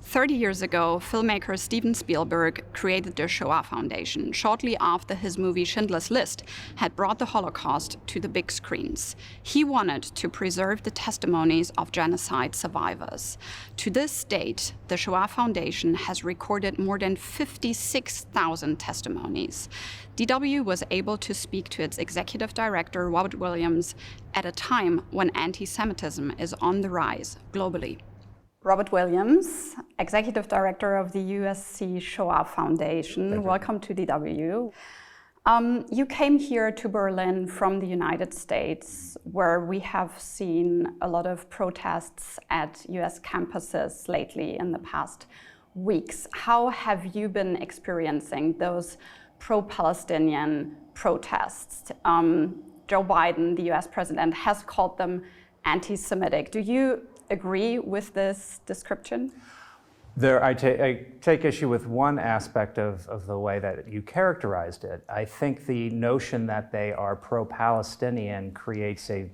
30 years ago, filmmaker Steven Spielberg created the Shoah Foundation shortly after his movie Schindler's List had brought the Holocaust to the big screens. He wanted to preserve the testimonies of genocide survivors. To this date, the Shoah Foundation has recorded more than 56,000 testimonies. DW was able to speak to its executive director, Robert Williams, at a time when anti-Semitism is on the rise globally. Robert Williams, Executive Director of the USC Shoah Foundation. Welcome to DW. You came here to Berlin from the United States, where we have seen a lot of protests at US campuses lately in the past weeks. How have you been experiencing those pro-Palestinian protests? Joe Biden, the US president, has called them anti-Semitic. Do you agree with this description? I take issue with one aspect of the way that you characterized it. I think the notion that they are pro-Palestinian creates a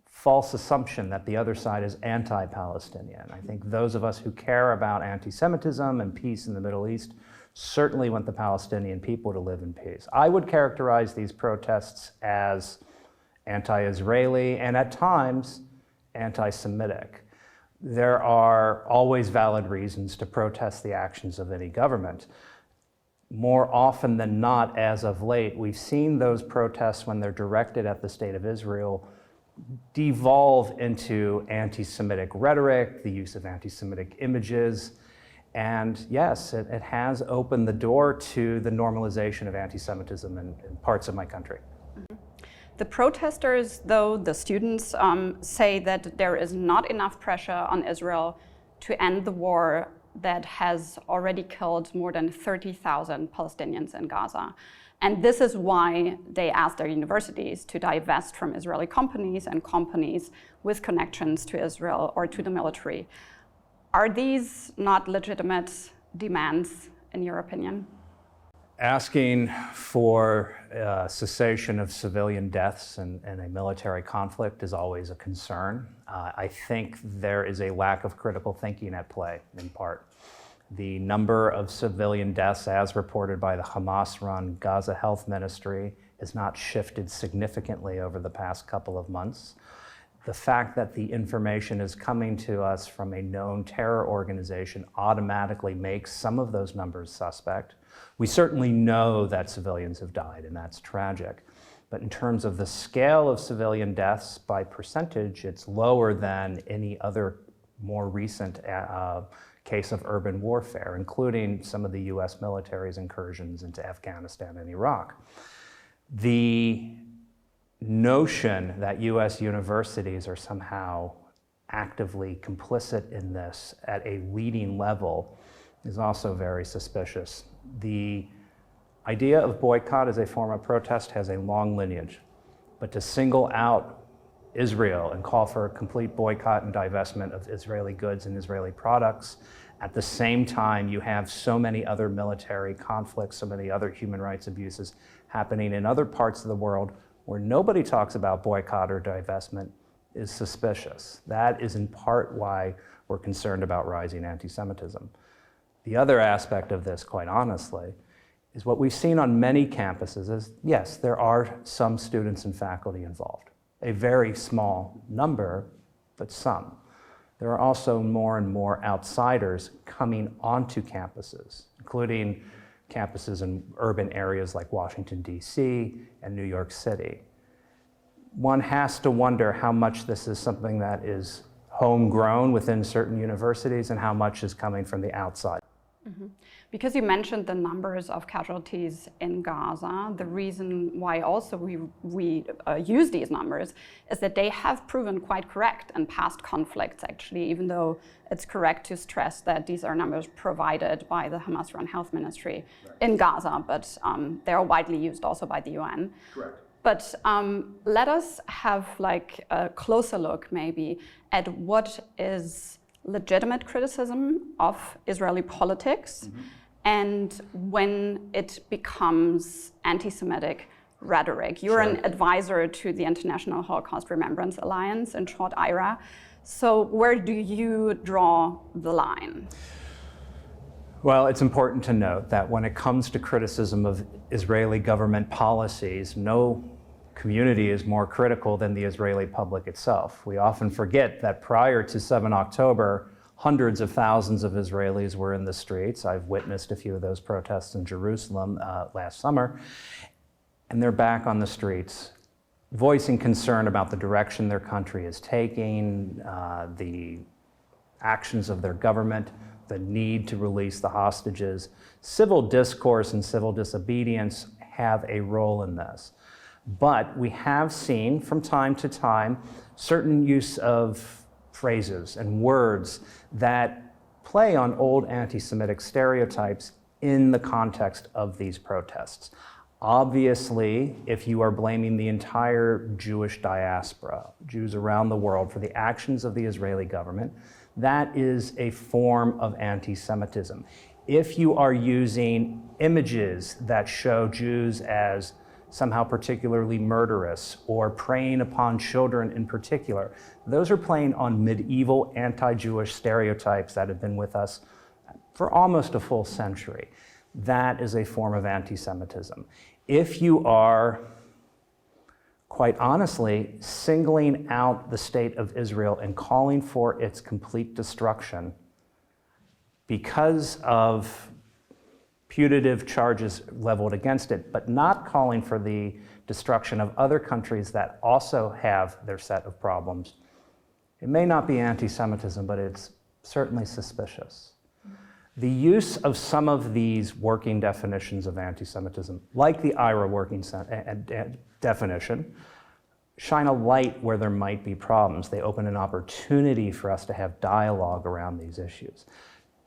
false assumption that the other side is anti-Palestinian. I think those of us who care about anti-Semitism and peace in the Middle East certainly want the Palestinian people to live in peace. I would characterize these protests as anti-Israeli and at times anti-Semitic. There are always valid reasons to protest the actions of any government. More often than not, as of late, we've seen those protests, when they're directed at the State of Israel, devolve into anti-Semitic rhetoric, the use of anti-Semitic images, and yes, it has opened the door to the normalization of anti-Semitism in parts of my country. The protesters, though, the students, say that there is not enough pressure on Israel to end the war that has already killed more than 30,000 Palestinians in Gaza. And this is why they ask their universities to divest from Israeli companies and companies with connections to Israel or to the military. Are these not legitimate demands, in your opinion? Asking for cessation of civilian deaths in a military conflict is always a concern. I think there is a lack of critical thinking at play, in part. The number of civilian deaths, as reported by the Hamas-run Gaza Health Ministry, has not shifted significantly over the past couple of months. The fact that the information is coming to us from a known terror organization automatically makes some of those numbers suspect. We certainly know that civilians have died, and that's tragic. But in terms of the scale of civilian deaths by percentage, it's lower than any other more recent case of urban warfare, including some of the US military's incursions into Afghanistan and Iraq. The notion that US universities are somehow actively complicit in this at a leading level is also very suspicious. The idea of boycott as a form of protest has a long lineage, but to single out Israel and call for a complete boycott and divestment of Israeli goods and Israeli products, at the same time you have so many other military conflicts, so many other human rights abuses happening in other parts of the world where nobody talks about boycott or divestment, is suspicious. That is in part why we're concerned about rising anti-Semitism. The other aspect of this, quite honestly, is what we've seen on many campuses is, yes, there are some students and faculty involved. A very small number, but some. There are also more and more outsiders coming onto campuses, including campuses in urban areas like Washington, D.C. and New York City. One has to wonder how much this is something that is homegrown within certain universities and how much is coming from the outside. Mm-hmm. Because you mentioned the numbers of casualties in Gaza, the reason why also we use these numbers is that they have proven quite correct in past conflicts, actually, even though it's correct to stress that these are numbers provided by the Hamas-run health ministry in Gaza, but they are widely used also by the UN. Correct. But let us have like a closer look maybe at what is legitimate criticism of Israeli politics and when it becomes anti-Semitic rhetoric. You're an advisor to the International Holocaust Remembrance Alliance, in short IHRA. So where do you draw the line? Well, it's important to note that when it comes to criticism of Israeli government policies, no community is more critical than the Israeli public itself. We often forget that prior to 7 October, hundreds of thousands of Israelis were in the streets. I've witnessed a few of those protests in Jerusalem last summer, and they're back on the streets, voicing concern about the direction their country is taking, the actions of their government, the need to release the hostages. Civil discourse and civil disobedience have a role in this. But we have seen from time to time certain use of phrases and words that play on old anti-Semitic stereotypes in the context of these protests. Obviously, if you are blaming the entire Jewish diaspora, Jews around the world, for the actions of the Israeli government, that is a form of anti-Semitism. If you are using images that show Jews as somehow particularly murderous or preying upon children in particular, those are playing on medieval anti-Jewish stereotypes that have been with us for almost a full century. That is a form of anti-Semitism. If you are, quite honestly, singling out the state of Israel and calling for its complete destruction because of putative charges leveled against it, but not calling for the destruction of other countries that also have their set of problems, it may not be anti-Semitism, but it's certainly suspicious. The use of some of these working definitions of anti-Semitism, like the IHRA working definition, shine a light where there might be problems. They open an opportunity for us to have dialogue around these issues.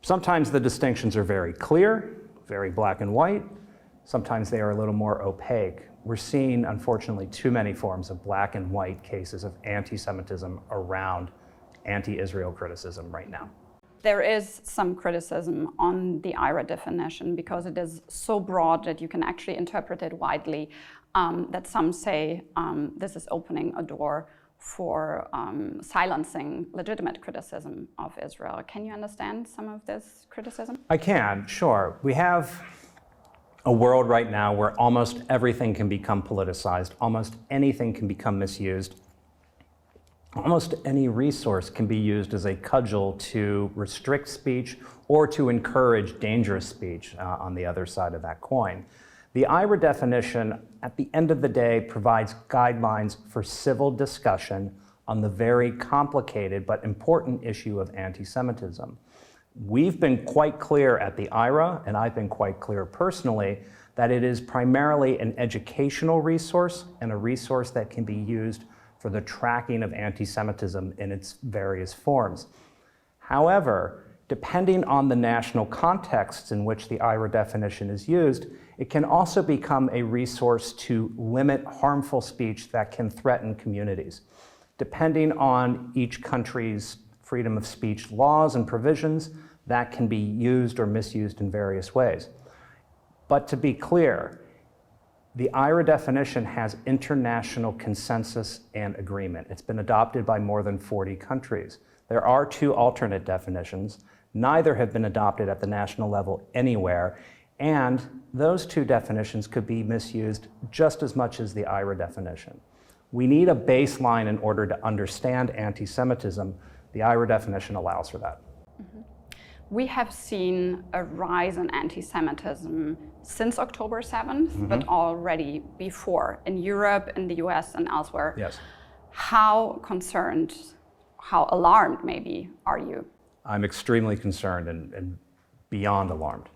Sometimes the distinctions are very clear, very black and white. Sometimes they are a little more opaque. We're seeing, unfortunately, too many forms of black and white cases of anti-Semitism around anti-Israel criticism right now. There is some criticism on the IHRA definition because it is so broad that you can actually interpret it widely, that some say this is opening a door for silencing legitimate criticism of Israel. Can you understand some of this criticism? I can, sure. We have a world right now where almost everything can become politicized, almost anything can become misused, almost any resource can be used as a cudgel to restrict speech or to encourage dangerous speech on the other side of that coin. The IHRA definition, at the end of the day, provides guidelines for civil discussion on the very complicated but important issue of anti-Semitism. We've been quite clear at the IHRA, and I've been quite clear personally, that it is primarily an educational resource and a resource that can be used for the tracking of anti-Semitism in its various forms. However, depending on the national contexts in which the IHRA definition is used, it can also become a resource to limit harmful speech that can threaten communities. Depending on each country's freedom of speech laws and provisions, that can be used or misused in various ways. But to be clear, the IHRA definition has international consensus and agreement. It's been adopted by more than 40 countries. There are 2 alternate definitions. Neither have been adopted at the national level anywhere, and those 2 definitions could be misused just as much as the IHRA definition. We need a baseline in order to understand anti-Semitism. The IHRA definition allows for that. Mm-hmm. We have seen a rise in anti-Semitism since October 7th, but already before in Europe, in the US, and elsewhere. Yes. How concerned, how alarmed maybe are you? I'm extremely concerned and beyond alarmed.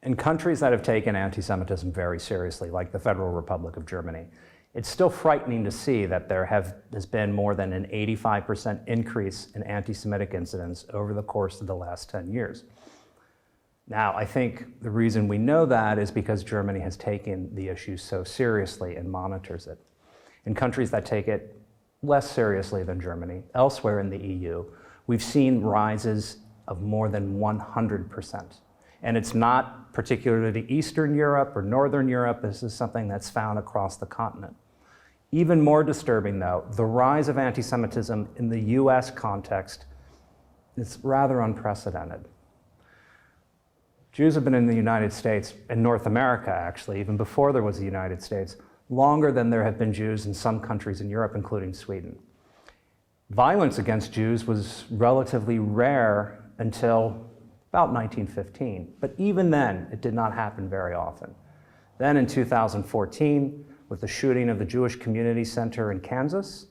In countries that have taken anti-Semitism very seriously, like the Federal Republic of Germany, it's still frightening to see that there has been more than an 85% increase in anti-Semitic incidents over the course of the last 10 years. Now, I think the reason we know that is because Germany has taken the issue so seriously and monitors it. In countries that take it less seriously than Germany, elsewhere in the EU, we've seen rises of more than 100%. And it's not particularly Eastern Europe or Northern Europe. This is something that's found across the continent. Even more disturbing, though, the rise of anti-Semitism in the US context is rather unprecedented. Jews have been in the United States, in North America actually, even before there was the United States, longer than there have been Jews in some countries in Europe, including Sweden. Violence against Jews was relatively rare until about 1915, but even then, it did not happen very often. Then in 2014, with the shooting of the Jewish Community Center in Kansas,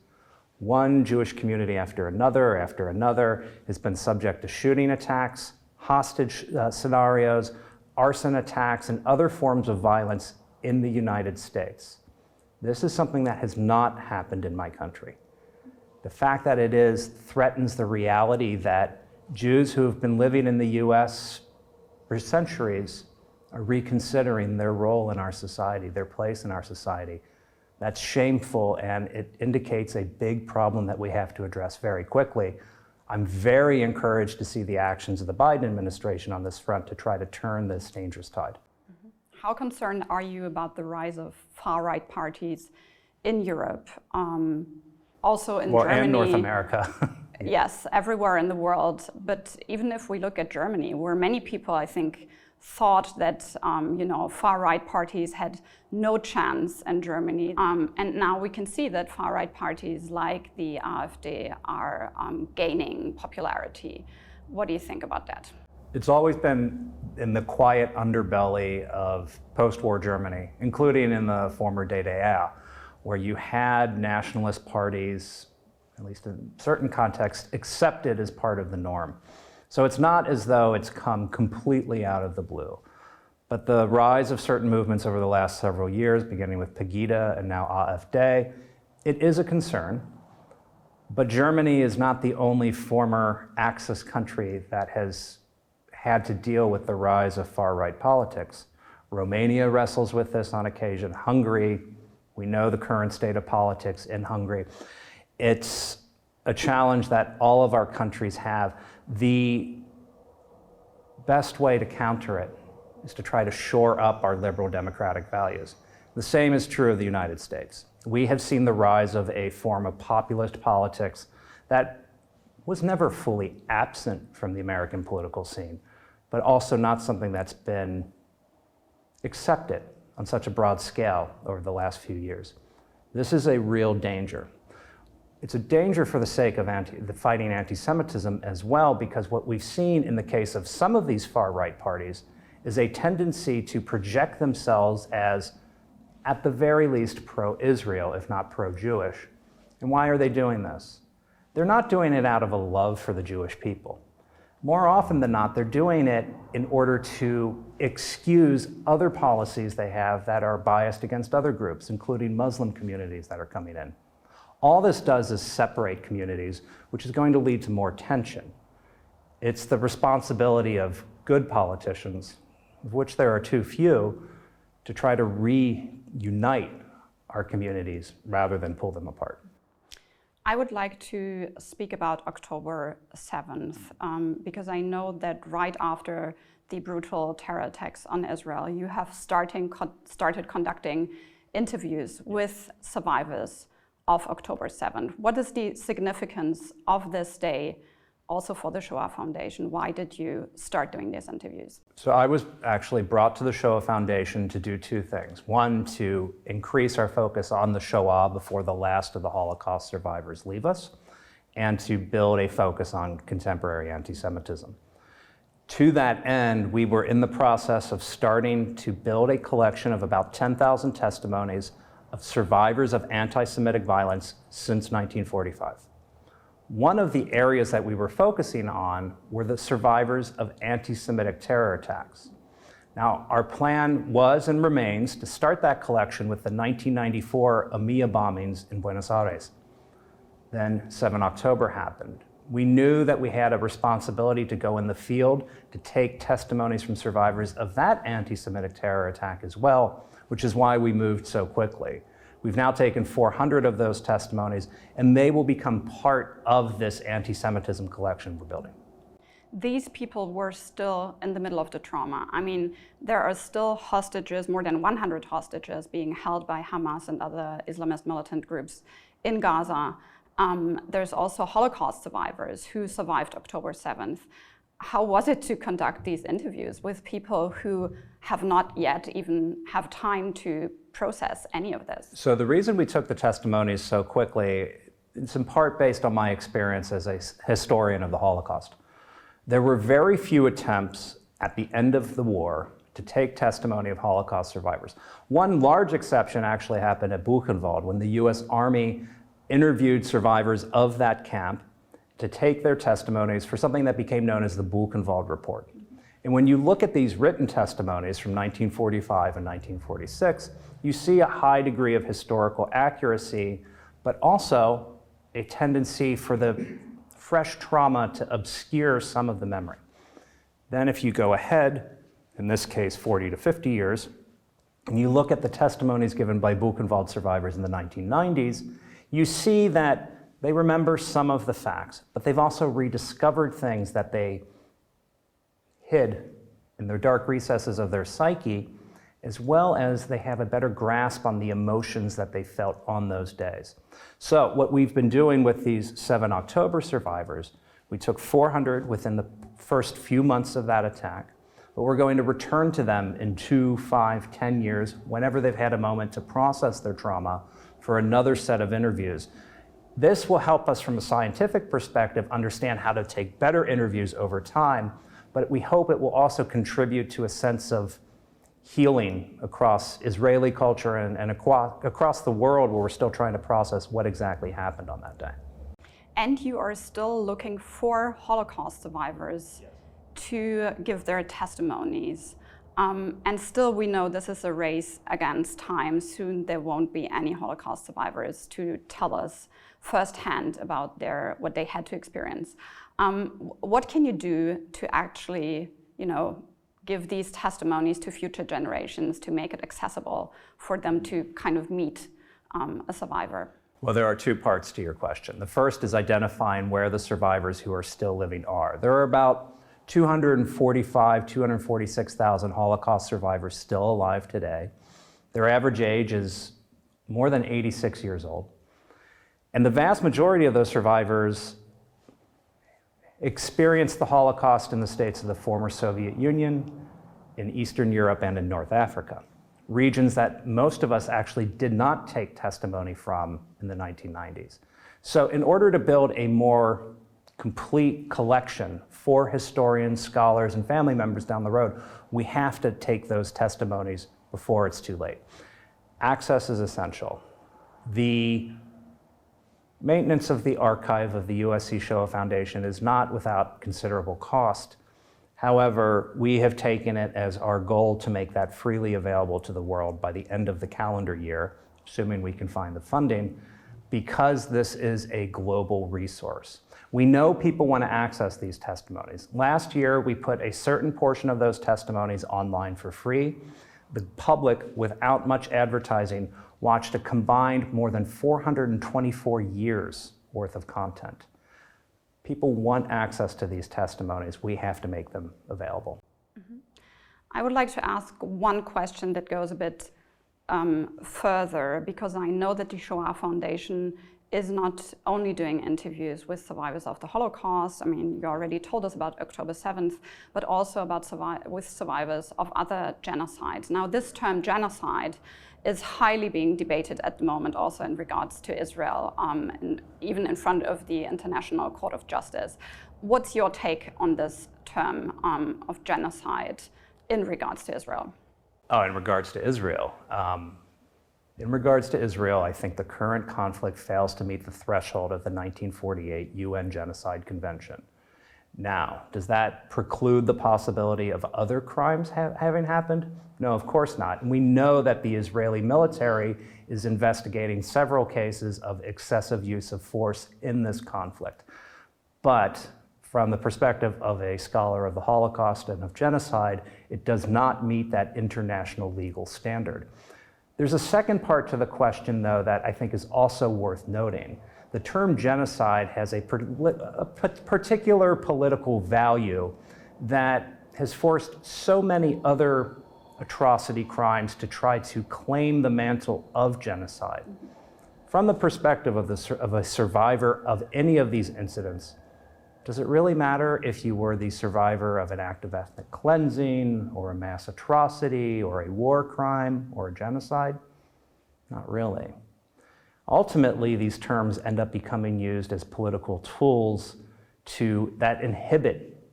one Jewish community after another has been subject to shooting attacks, hostage scenarios, arson attacks, and other forms of violence in the United States. This is something that has not happened in my country. The fact that it is threatens the reality that Jews who have been living in the US for centuries are reconsidering their role in our society, their place in our society. That's shameful, and it indicates a big problem that we have to address very quickly. I'm very encouraged to see the actions of the Biden administration on this front to try to turn this dangerous tide. How concerned are you about the rise of far-right parties in Europe, also in Germany? And North America. Yes, everywhere in the world. But even if we look at Germany, where many people, I think, thought that far-right parties had no chance in Germany. And now we can see that far-right parties like the AfD are gaining popularity. What do you think about that? It's always been in the quiet underbelly of post-war Germany, including in the former DDR, where you had nationalist parties, at least in certain contexts, accepted as part of the norm. So it's not as though it's come completely out of the blue. But the rise of certain movements over the last several years, beginning with Pegida and now AfD, it is a concern. But Germany is not the only former Axis country that has had to deal with the rise of far-right politics. Romania wrestles with this on occasion. Hungary, we know the current state of politics in Hungary. It's a challenge that all of our countries have. The best way to counter it is to try to shore up our liberal democratic values. The same is true of the United States. We have seen the rise of a form of populist politics that was never fully absent from the American political scene, but also not something that's been accepted on such a broad scale over the last few years. This is a real danger. It's a danger for the sake of fighting anti-Semitism as well, because what we've seen in the case of some of these far-right parties is a tendency to project themselves as, at the very least, pro-Israel, if not pro-Jewish. And why are they doing this? They're not doing it out of a love for the Jewish people. More often than not, they're doing it in order to excuse other policies they have that are biased against other groups, including Muslim communities that are coming in. All this does is separate communities, which is going to lead to more tension. It's the responsibility of good politicians, of which there are too few, to try to reunite our communities rather than pull them apart. I would like to speak about October 7th, because I know that right after the brutal terror attacks on Israel, you have started conducting interviews with survivors of October 7th. What is the significance of this day also for the Shoah Foundation? Why did you start doing these interviews? So I was actually brought to the Shoah Foundation to do two things. One, to increase our focus on the Shoah before the last of the Holocaust survivors leave us, and to build a focus on contemporary anti-Semitism. To that end, we were in the process of starting to build a collection of about 10,000 testimonies of survivors of anti-Semitic violence since 1945. One of the areas that we were focusing on were the survivors of anti-Semitic terror attacks. Now, our plan was and remains to start that collection with the 1994 EMEA bombings in Buenos Aires. Then 7 October happened. We knew that we had a responsibility to go in the field to take testimonies from survivors of that anti-Semitic terror attack as well, which is why we moved so quickly. We've now taken 400 of those testimonies, and they will become part of this anti-Semitism collection we're building. these people were still in the middle of the trauma. I mean, there are still hostages, more than 100 hostages being held by Hamas and other Islamist militant groups in Gaza. There's also Holocaust survivors who survived October 7th. How was it to conduct these interviews with people who have not yet even have time to process any of this? So the reason we took the testimonies so quickly, it's in part based on my experience as a historian of the Holocaust. There were very few attempts at the end of the war to take testimony of Holocaust survivors. One large exception actually happened at Buchenwald when the US Army interviewed survivors of that camp to take their testimonies for something that became known as the Buchenwald Report. And when you look at these written testimonies from 1945 and 1946, you see a high degree of historical accuracy, but also a tendency for the fresh trauma to obscure some of the memory. Then if you go ahead, in this case 40 to 50 years, and you look at the testimonies given by Buchenwald survivors in the 1990s, you see that they remember some of the facts, but they've also rediscovered things that they hid in their dark recesses of their psyche, as well as they have a better grasp on the emotions that they felt on those days. So what we've been doing with these 7 October survivors, we took 400 within the first few months of that attack, but we're going to return to them in 2, 5, 10 years, whenever they've had a moment to process their trauma, for another set of interviews. This will help us from a scientific perspective understand how to take better interviews over time, but we hope it will also contribute to a sense of healing across Israeli culture and across the world, where we're still trying to process what exactly happened on that day. And you are still looking for Holocaust survivors to give their testimonies. And still we know this is a race against time. Soon there won't be any Holocaust survivors to tell us firsthand about what they had to experience. What can you do to actually, give these testimonies to future generations to make it accessible for them to kind of meet a survivor? Well, there are two parts to your question. The first is identifying where the survivors who are still living are. There are about 246,000 Holocaust survivors still alive today. Their average age is more than 86 years old. And the vast majority of those survivors experienced the Holocaust in the states of the former Soviet Union, in Eastern Europe, and in North Africa, regions that most of us actually did not take testimony from in the 1990s. So in order to build a more complete collection for historians, scholars, and family members down the road, we have to take those testimonies before it's too late. Access is essential. The maintenance of the archive of the USC Shoah Foundation is not without considerable cost. However, we have taken it as our goal to make that freely available to the world by the end of the calendar year, assuming we can find the funding, because this is a global resource. We know people want to access these testimonies. Last year, we put a certain portion of those testimonies online for free. The public, without much advertising, watched a combined more than 424 years worth of content. People want access to these testimonies. We have to make them available. Mm-hmm. I would like to ask one question that goes a bit further, because I know that the Shoah Foundation is not only doing interviews with survivors of the Holocaust. I mean, you already told us about October 7th, but also with survivors of other genocides. Now, this term genocide is highly being debated at the moment, also in regards to Israel, and even in front of the International Court of Justice. What's your take on this term of genocide in regards to Israel? Oh, in regards to Israel. In regards to Israel, I think the current conflict fails to meet the threshold of the 1948 UN Genocide Convention. Now, does that preclude the possibility of other crimes having happened? No, of course not. And we know that the Israeli military is investigating several cases of excessive use of force in this conflict. But from the perspective of a scholar of the Holocaust and of genocide, it does not meet that international legal standard. There's a second part to the question, though, that I think is also worth noting. the term genocide has a particular political value that has forced so many other atrocity crimes to try to claim the mantle of genocide. From the perspective of a survivor of any of these incidents, does it really matter if you were the survivor of an act of ethnic cleansing, or a mass atrocity, or a war crime, or a genocide? Not really. Ultimately, these terms end up becoming used as political tools that inhibit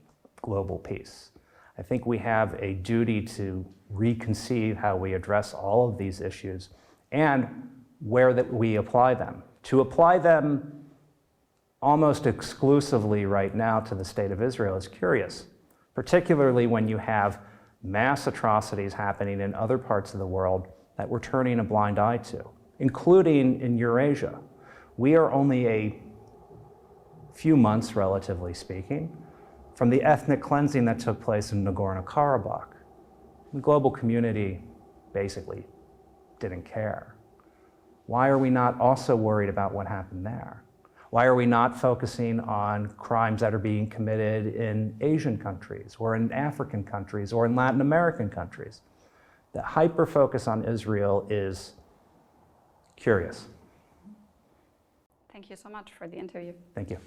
global peace. I think we have a duty to reconceive how we address all of these issues and where that we apply them. To apply them almost exclusively right now to the state of Israel is curious, particularly when you have mass atrocities happening in other parts of the world that we're turning a blind eye to, including in Eurasia. We are only a few months, relatively speaking, from the ethnic cleansing that took place in Nagorno-Karabakh. The global community basically didn't care. Why are we not also worried about what happened there? Why are we not focusing on crimes that are being committed in Asian countries, or in African countries, or in Latin American countries? The hyper-focus on Israel is curious. Thank you so much for the interview. Thank you.